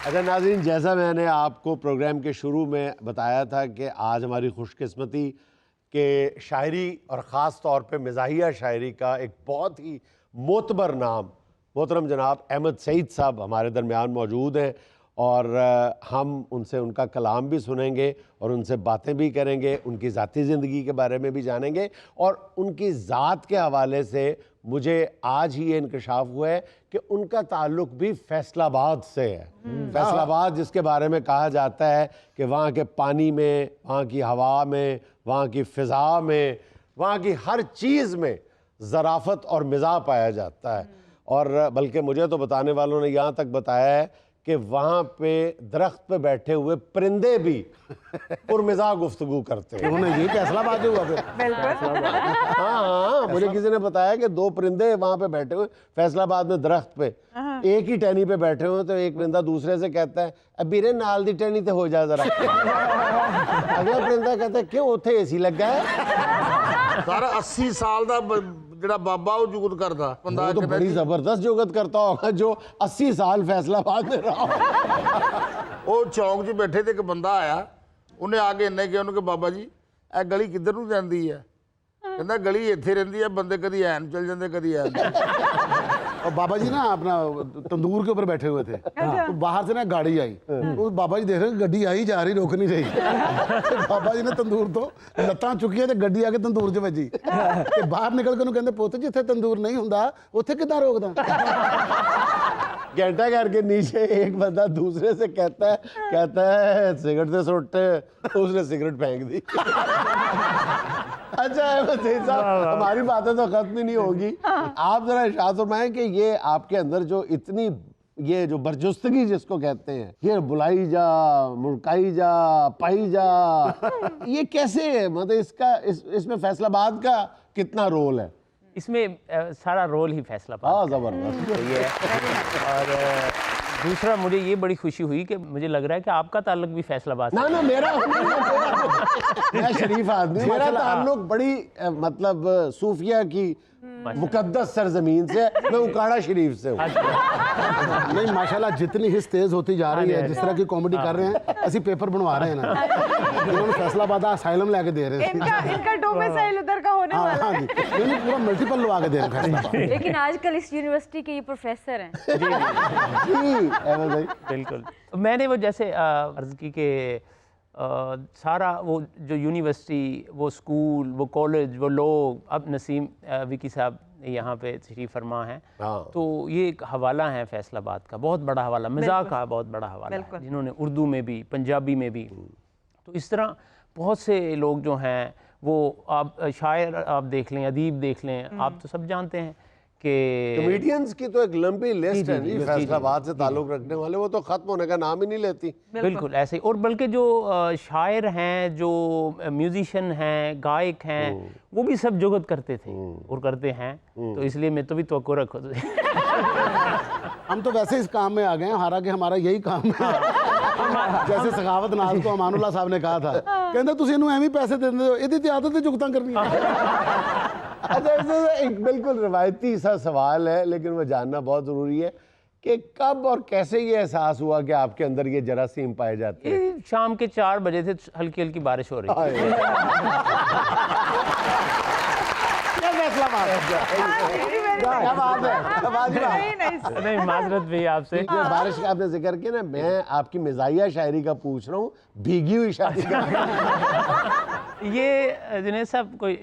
अच्छा नाज़रीन, जैसा मैंने आपको प्रोग्राम के शुरू में बताया था कि आज हमारी खुशकिस्मती के शायरी और ख़ास तौर पे मिज़ाहिया शायरी का एक बहुत ही मोतबर नाम मोहतरम जनाब अहमद सईद साहब हमारे दरमियान मौजूद हैं और हम उनसे उनका कलाम भी सुनेंगे और उनसे बातें भी करेंगे, उनकी ज़ाती ज़िंदगी के बारे में भी जानेंगे और उनकी ज़ात के हवाले से मुझे आज ही ये इंकशाफ हुआ है कि उनका ताल्लुक़ भी फैसलाबाद से है। फैसलाबाद जिसके बारे में कहा जाता है कि वहाँ के पानी में, वहाँ की हवा में, वहाँ की फ़िज़ा में, वहाँ की हर चीज़ में ज़राफ़त और मिज़ाह पाया जाता है। और बल्कि मुझे तो बताने वालों ने यहाँ तक बताया है कि वहाँ पे दरख्त पे बैठे हुए परिंदे भी पुरमिज़ाह गुफ्तगू करते हैं। उन्होंने ये फैसलाबाद हुआ फिर। हाँ, मुझे किसी ने बताया कि दो परिंदे वहाँ पे बैठे हुए फैसलाबाद में दरख्त पे, एक ही टहनी पे बैठे हुए, तो एक परिंदा दूसरे से कहता है अभी रे नाल दी टहनी तो हो जा जरा। अगला परिंदा कहता है क्यों उत्थे एसी लगा है। सारा 80 साल का ਜਿਹੜਾ बाबा वो जुगत करता बंदा वो तो बड़ी जबरदस्त जुगत करता होगा जो 80 साल फैसलाबाद में रहा। वो चौंक 'ਚ बैठे थे एक बंदा आया, उन्हें आके इन्ने किया उन्होंने बाबा जी ए गली किधर नूं जांदी है? कहंदा गली इत्थे रहिंदी है, बंदे कदी ऐन चल जांदे कदी ऐन। और बाबा जी ना अपना तंदूर के ऊपर बैठे हुए थे, तो बाहर से ना गाड़ी आई, तो बाबा जी देख रहे गड्डी आई जा रही, रोक नहीं रही। बाबा जी ने तंदूर तो लत्तां चुकियां ते गड्डी आके तंदूर 'ਚ ਵੱਜੀ ਤੇ ਬਾਹਰ ਨਿਕਲ ਕੇ ਉਹਨੂੰ ਕਹਿੰਦੇ ਪੁੱਤ ਜਿੱਥੇ ਤੰਦੂਰ ਨਹੀਂ ਹੁੰਦਾ ਉੱਥੇ ਕਿੱਦਾਂ ਰੋਕਦਾ। घंटा करके नीचे एक बंदा दूसरे से कहता है सिगरेट से सुट, उसने सिगरेट फेंक दी। अच्छा अहमद सईद साहब, हमारी बातें तो खत्म ही नहीं होगी। आप जरा इरशाद फरमाएं कि ये आपके अंदर जो इतनी ये जो बरजुस्तगी जिसको कहते हैं, ये बुलाई जा, मुड़काई जा, पाई जा, ये कैसे है? मतलब इसका इसमें फैसलाबाद का कितना रोल है? इसमें सारा रोल ही फैसलाबाद। हाँ, जबरदस्त ये है। और दूसरा मुझे ये बड़ी खुशी हुई कि मुझे लग रहा है कि आपका ताल्लुक भी फैसलाबाद ना मेरा मैं शरीफ आदमी, मेरा ताल्लुक बड़ी मतलब सूफिया की मुकद्दस सरजमीन से, मैं उकाड़ा शरीफ से हूँ। नहीं माशाल्लाह जितनी हिस्स तेज होती जा रही है, जिस तरह की कॉमेडी कर रहे हैं, ऐसी पेपर बनवा रहे हैं ना, इन्होंने फैसलाबाद असाइलम लेके दे रहे हैं। इनका डोमिसाइल उधर का होने वाला है। नहीं पूरा मल्टीपल लगा के दे रहे हैं। लेकिन आजकल इस यूनिवर्सिटी के ये प्रोफेसर हैं। बिल्कुल। मैंने वो जैसे अर्ज की कि सारा वो जो यूनिवर्सिटी, वो स्कूल, वो कॉलेज, वो लोग, अब नसीम विकी साहब यहाँ पे तशरीफ फरमा हैं, तो ये एक हवाला है फैसलाबाद का, बहुत बड़ा हवाला, मिजाज का बहुत बड़ा हवाला है, जिन्होंने उर्दू में भी, पंजाबी में भी। तो इस तरह बहुत से लोग जो हैं वो, आप शायर आप देख लें, अदीब देख लें, आप तो सब जानते हैं कि कॉमेडियंस की तो एक लंबी लिस्ट है जी फैसलाबाद से ताल्लुक रखने वाले, वो तो खत्म होने का नाम ही नहीं लेती। बिल्कुल ऐसे ही। और बल्कि जो शायर हैं, जो म्यूजिशियन हैं, गायक हैं, वो भी सब जुगत करते थे और करते हैं, तो इसलिए मैं तो भी तवक्को रखो। हम तो वैसे इस काम में आ गए हैं, हालांकि हमारा यही काम है। जैसे सखावत नाज को अमानुल्लाह साहब ने कहा था, कहते तुसीं इहनूं एवें पैसे दे दिंदे हो, इहदी ते आदत है जुगतां करनी। अच्छा, एक बिल्कुल रिवायती सा सवाल है, लेकिन वो जानना बहुत ज़रूरी है कि कब और कैसे ये एहसास हुआ कि आपके अंदर ये जरासीम पाए जाते हैं? शाम के 4 बजे थे, हल्की हल्की बारिश हो रही थी। नहीं, माजरत भी आपसे। बारिश का आपने जिक्र किया ना, मैं आपकी मिजाहिया शायरी का पूछ रहा हूँ, भीगी हुई शायरी का। ये जुनैद साहब कोई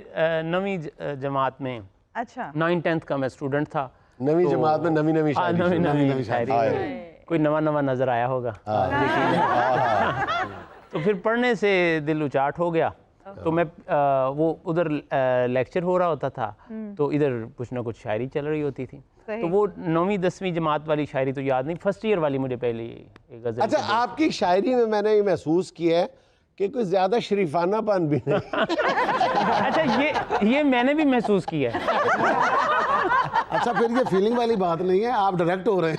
9वीं जमात में, अच्छा 9th-10th का मैं स्टूडेंट था। 9वीं जमात में नवी शायरी, कोई नवा नजर आया होगा। तो फिर पढ़ने से दिल उचाट हो गया, तो मैं वो उधर लेक्चर हो रहा होता था, तो इधर कुछ ना कुछ शायरी चल रही होती थी, तो वो 9वीं 10वीं जमात वाली शायरी तो याद नहीं, फर्स्ट ईयर वाली मुझे पहले एक गजल। अच्छा, आपकी शायरी में मैंने ये महसूस किया है कि कुछ ज्यादा शरीफानापन भी नहीं। अच्छा, ये मैंने भी महसूस किया है। अच्छा, फिर ये फीलिंग वाली बात नहीं है, आप डायरेक्ट हो रहे हैं।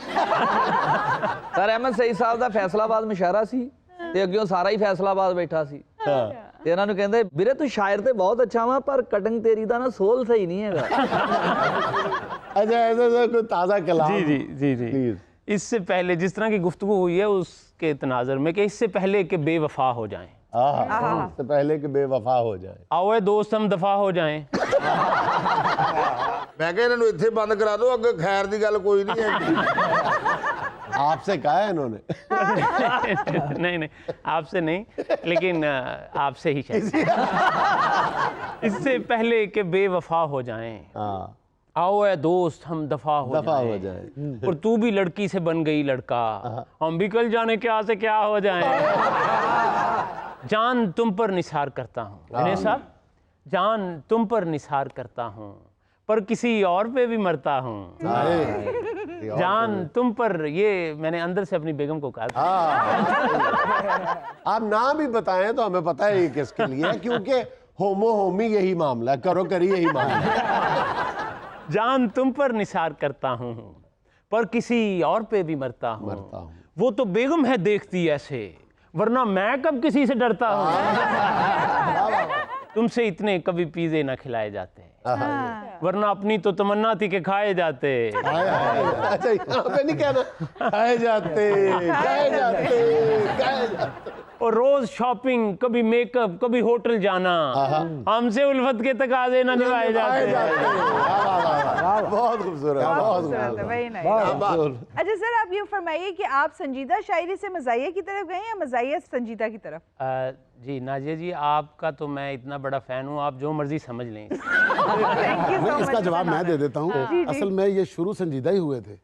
सर अहमद सईद साहब ਦਾ ਫੈਸਲਾਬਾਦ ਮੁਸ਼ਾਇਰਾ ਸੀ ਤੇ ਅੱਗੇ ਸਾਰਾ ਹੀ ਫੈਸਲਾਬਾਦ ਬੈਠਾ ਸੀ ਤੇ ਇਹਨਾਂ ਨੂੰ ਕਹਿੰਦੇ ਵੀਰੇ ਤੂੰ ਸ਼ਾਇਰ ਤੇ ਬਹੁਤ ਅੱਛਾ ਵਾ ਪਰ ਕਟਿੰਗ ਤੇਰੀ ਦਾ ਨਾ ਸੋਲ ਸਹੀ ਨਹੀਂ ਹੈਗਾ। अच्छा, ऐसा कोई ताज़ा कलाम। जी। प्लीज। इससे पहले जिस तरह की गुफ्तगू हुई है उसके तनाजर में कि इससे पहले कि बेवफा हो जाएं, इससे पहले कि बेवफा हो जाए। आओ ए दोस्त हम दफा हो जाएं। मैं कहा इन्होंने इत्थे बंद करा दो, अगे खैर की गल कोई नहीं है। आपसे कहा है इन्होंने? नहीं नहीं, आपसे नहीं, लेकिन आपसे ही शायद। इससे पहले कि बेवफा हो जाएं, हाँ, आओ ए दोस्त हम दफा हो जाए। जाएं। और तू भी लड़की से बन गई लड़का, हम भी कल जाने क्या से क्या हो जाएं। जान तुम पर निसार करता हूँ विनय साहब, जान तुम पर निसार करता हूँ पर किसी और पे भी मरता हूँ। जान तुम पर, ये मैंने अंदर से अपनी बेगम को कहा। आप नाम भी बताएं तो हमें पता है ये किसके लिए है, क्योंकि होमो होमी यही मामला, करो करी यही मामला। जान तुम पर निसार करता हूँ पर किसी और पे भी मरता हूँ। वो तो बेगम है देखती ऐसे, वरना मैं कब किसी से डरता हूँ। तुमसे इतने कभी पिज़्ज़े ना खिलाए जाते, वरना अपनी तो तमन्ना थी कि खाए जाते। अच्छा, यहाँ पे नहीं कहना खाए जाते, खाए जाते, खाए जाते। और रोज शॉपिंग, कभी मेकअप, कभी होटल जाना, हमसे उल्फत के तकाजे ना निभाए जाते। बहुत खूबसूरत, बहुत खूबसूरत। Very nice. अच्छा सर, आप ये फरमाइए कि आप संजीदा शायरी से मज़ाहिया की तरफ गए या मज़ाहिया से संजीदा की तरफ? जी नाजिया जी, आपका तो मैं इतना बड़ा फैन हूँ, आप जो मर्जी समझ लें। इसका जवाब मैं दे देता हूँ। असल में ये शुरू संजीदा ही हुए थे,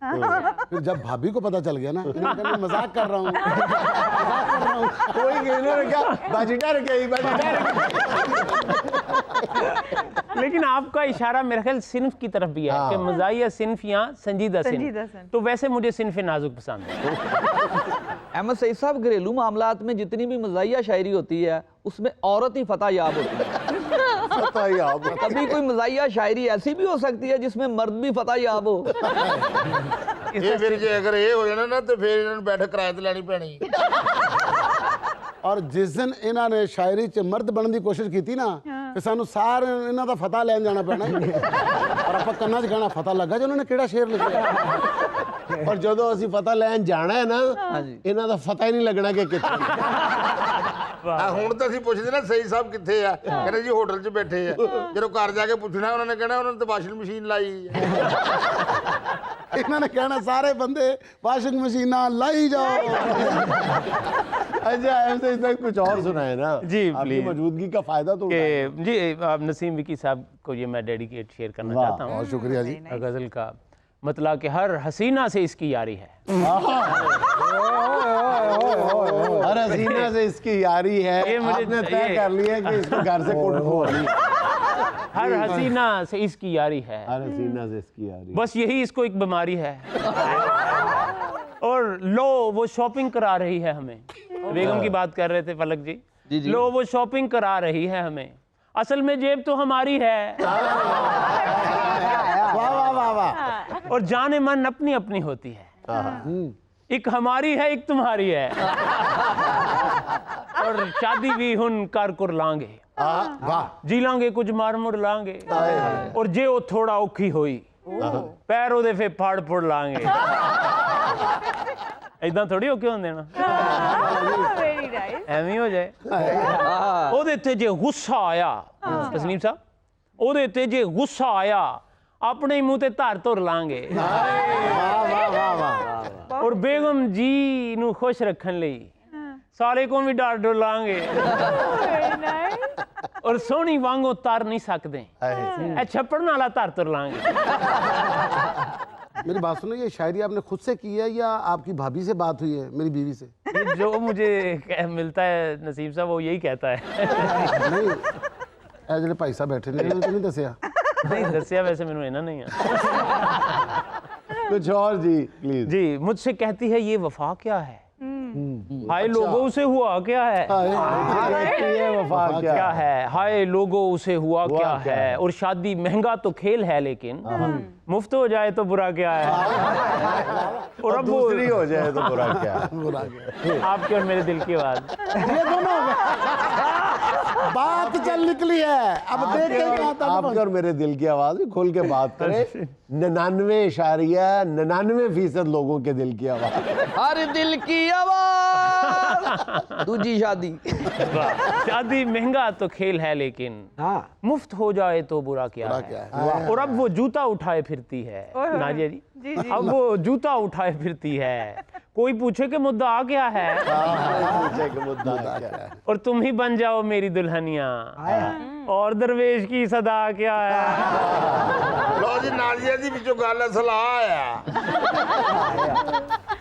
फिर जब भाभी को पता चल गया ना, इन्होंने कहा मैं मजाक कर रहा हूँ, मजाक कर रहा हूँ। कोई इन्होंने क्या बाजी डर गई, बाजी डर लेकिन आपका इशारा मेरे ख्याल सिन्फ की तरफ भी है कि मज़ाहिया सिन्फ या संजीदा सिन्फ। तो वैसे मुझे सिन्फ नाजुक पसंद है। अहमद सईद साहब, घरेलू मामलात में जितनी भी मज़ाहिया शायरी होती है उसमें औरत ही फतह याब होती है। कभी कोई मज़ाहिया शायरी ऐसी भी हो सकती है जिसमें मर्द भी फतह याब हो। ये फिर जे अगर ये हो जाना ना तो फिर इन्होंने बैठक किराए ते लैनी पैनी। और जिस दिन इन्होंने शायरी च मर्द बनने की कोशिश की थी ना, फिर सानू सारे इन्हों का फतह लैन जाना पैना और आप कन्ना च कहना पता लगा जो उन्होंने केड़ा शेर लिखा। और जो असी फतह लैन जाना है ना, इन्हों का फतह ही नहीं लगना कि कितने। ਹੁਣ ਤਾਂ ਅਸੀਂ ਪੁੱਛਦੇ ਨਾ ਸਹੀ ਸਾਹਿਬ ਕਿੱਥੇ ਆ, ਕਹਿੰਦੇ ਜੀ ਹੋਟਲ 'ਚ ਬੈਠੇ ਆ। ਜਦੋਂ ਘਰ ਜਾ ਕੇ ਪੁੱਛਣਾ ਉਹਨਾਂ ਨੇ ਕਹਿਣਾ ਉਹਨਾਂ ਨੇ ਤਾਂ ਵਾਸ਼ਿੰਗ ਮਸ਼ੀਨ ਲਾਈ ਹੈ। इन्होंने कहना सारे बंदे वाशिंग मशीन लाई जाओ। अच्छा, ऐसे इसमें कुछ और सुनाए ना जी, आपकी प्लीज। मौजूदगी का फायदा तो उठाएं। कि जी आप नसीम विकी साहब को ये मैं डेडिकेट शेयर करना चाहता हूँ। बहुत शुक्रिया जी। गज़ल का मतलब कि हर हसीना से इसकी यारी है। हर हसीना से इसकी यारी है, ये मुझे आपने तय कर लिया कि इसको घर से कुट होनी। हर हसीना से इसकी यारी है, हर हसीना से इसकी यारी। बस यही इसको एक बीमारी है। और लो वो शॉपिंग करा रही है हमें, बेगम की बात कर रहे थे पलक जी। लो वो शॉपिंग करा रही है हमें, असल में जेब तो हमारी है। वाह वाह वाह वाह। और जाने मन अपनी अपनी होती है, एक हमारी है एक तुम्हारी है। और शादी भी हुन कर कुर लांगे, जी लांगे कुछ मार मुर लांगे। और जे वो थोड़ा औखी होई, पैर ओदे फे फाड़ फुड़ लांगे। इदा थोड़ी औखे होंदे ना, वेरी नाइस। ਐਵੇਂ ਹੋ ਜਾਏ। ਉਹਦੇ ਤੇ ਜੇ ਗੁੱਸਾ ਆਇਆ ਤਸਲੀਮ ਸਾਹਿਬ, ਉਹਦੇ ਤੇ ਜੇ ਗੁੱਸਾ ਆਇਆ ਆਪਣੇ ਹੀ ਮੂੰਹ ਤੇ ਧਾਰ ਧੁਰ ਲਾਂਗੇ। ਔਰ ਬੇਗਮ ਜੀ ਨੂੰ ਖੁਸ਼ ਰੱਖਣ ਲਈ ਸਾਲੇ ਕੋਲ ਵੀ ਡਰ ਡਰ ਲਾਂਗੇ। ਔਰ ਸੋਹਣੀ ਵਾਂਗੂ ਤਰ ਨਹੀਂ ਸਕਦੇ, ਇਹ ਛੱਪੜਨ ਵਾਲਾ ਧਾਰ ਧੁਰ ਲਾਂਗੇ। मेरी बात सुनो, ये शायरी आपने खुद से की है या आपकी भाभी से बात हुई है, मेरी बीवी से? जो मुझे मिलता है नसीब साहब वो यही कहता है। नहीं, ए जेडे भाई साहब बैठे ने इन्होंने तो नहीं दसिया? नहीं दसिया, वैसे मैंने इन्ना नहीं है। कुछ और जी प्लीज। जी मुझसे कहती है ये वफा क्या है, हाय लोगों उसे हुआ क्या है, वफा क्या है, हाय लोगों उसे हुआ क्या है। और शादी महंगा तो खेल है लेकिन मुफ्त हो जाए तो बुरा क्या है। और अब वो दूसरी हो जाए तो बुरा क्या है। बुरा गया। आपके और मेरे दिल की आवाज़। ये दोनों हो गए। बात चल निकली है, अब देखते हैं कहाँ तक आपके पहुंच- और मेरे दिल की आवाज भी खोल के बात करें। 99.99% लोगों के दिल की आवाज। हर दिल की आवाज। दूजी शादी। शादी महंगा तो खेल है, लेकिन हाँ मुफ्त हो जाए तो बुरा क्या बुरा है। क्या है? और अब वो जूता उठाए फिरती है नाजिया जी, जी, जी। अब वो जूता उठाए फिरती है। कोई पूछे कि मुद्दा क्या है, पूछे कि मुद्दा क्या है। और तुम ही बन जाओ मेरी दुल्हनिया, और दरवेश की सदा क्या है। लो जी नाजिया जी ਵਿੱਚੋਂ ਗੱਲ ਸਲਾਹ ਆ